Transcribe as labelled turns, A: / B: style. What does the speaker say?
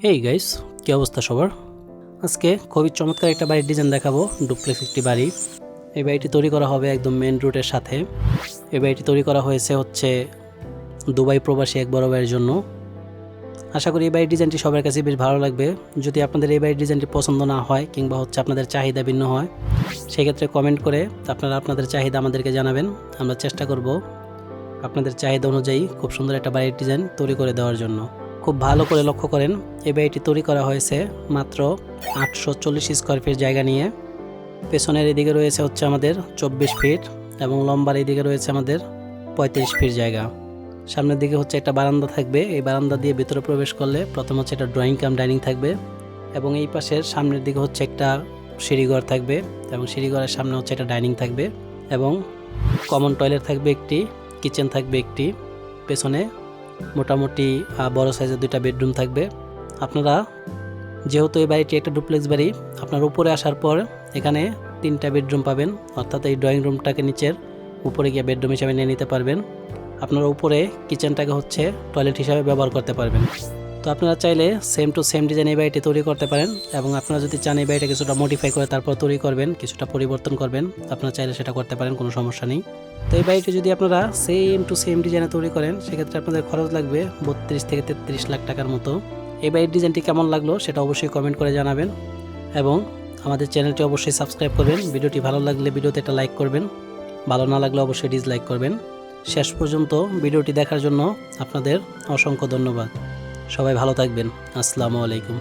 A: Hey guys, কী অবস্থা সবার? আজকে খুবই চমৎকার একটা বাড়ির ডিজাইন দেখাবো। ডুপ্লেক্স একটি বাড়ি। এই বাড়িটি তৈরি করা হবে একদম মেন রোডের সাথে। এই বাড়িটি তৈরি করা হয়েছে হচ্ছে দুবাই প্রবাসী এক বড় ভাইয়ের জন্য। আশা করি এই বাড়ির ডিজাইনটি সবার কাছে বেশ ভালো লাগবে। যদি আপনাদের এই বাড়ির ডিজাইনটি পছন্দ না হয় কিংবা হচ্ছে আপনাদের চাহিদা ভিন্ন হয়, সেক্ষেত্রে কমেন্ট করে আপনারা আপনাদের চাহিদা আমাদেরকে জানাবেন। আমরা চেষ্টা করব আপনাদের চাহিদা অনুযায়ী খুব সুন্দর একটা বাড়ির ডিজাইন তৈরি করে দেওয়ার জন্য। খুব ভালো করে লক্ষ্য করেন, এই বাড়িটি তৈরি করা হয়েছে মাত্র 840 স্কোয়ার ফিট জায়গা নিয়ে। পেছনের এদিকে রয়েছে হচ্ছে আমাদের 24 ফিট এবং লম্বার এদিকে রয়েছে আমাদের 35 ফিট জায়গা। সামনের দিকে হচ্ছে একটা বারান্দা থাকবে। এই বারান্দা দিয়ে ভিতরে প্রবেশ করলে প্রথম হচ্ছে একটা ড্রয়িং কাম ডাইনিং থাকবে এবং এই পাশের সামনের দিকে হচ্ছে একটা সিঁড়িঘর থাকবে এবং সিঁড়িঘরের সামনে হচ্ছে একটা ডাইনিং থাকবে এবং কমন টয়লেট থাকবে একটি, কিচেন থাকবে একটি। পেছনে মোটামুটি বড় সাইজের 2টা বেডরুম থাকবে। আপনারা যেহেতু এই বাড়িটি একটা ডুপ্লেক্স বাড়ি, আপনার উপরে আসার পর এখানে 3টা বেডরুম পাবেন, অর্থাৎ এই ড্রয়িং রুমটাকে নিচের উপরে গিয়ে বেডরুম হিসাবে নিয়ে নিতে পারবেন। আপনারা উপরে কিচেনটাকে হচ্ছে টয়লেট হিসাবে ব্যবহার করতে পারবেন। তো আপনারা চাইলে সেম টু সেম ডিজাইন এই বাড়িটি তৈরি করতে পারেন এবং আপনারা যদি চান এই বাড়িটা কিছুটা মডিফাই করে তারপর তৈরি করবেন, কিছুটা পরিবর্তন করবেন, আপনারা চাইলে সেটা করতে পারেন, কোনো সমস্যা নেই। তো এই বাড়িটি যদি আপনারা সেম টু সেম ডিজাইনে তৈরি করেন, সেক্ষেত্রে আপনাদের খরচ লাগবে 32 থেকে 33 লাখ টাকার মতো। এই বাড়ির ডিজাইনটি কেমন লাগলো সেটা অবশ্যই কমেন্ট করে জানাবেন এবং আমাদের চ্যানেলটি অবশ্যই সাবস্ক্রাইব করবেন। ভিডিওটি ভালো লাগলে ভিডিওতে একটা লাইক করবেন, ভালো না লাগলে অবশ্যই ডিসলাইক করবেন। শেষ পর্যন্ত ভিডিওটি দেখার জন্য আপনাদের অসংখ্য ধন্যবাদ। সবাই ভালো থাকবেন। আসসালামু আলাইকুম।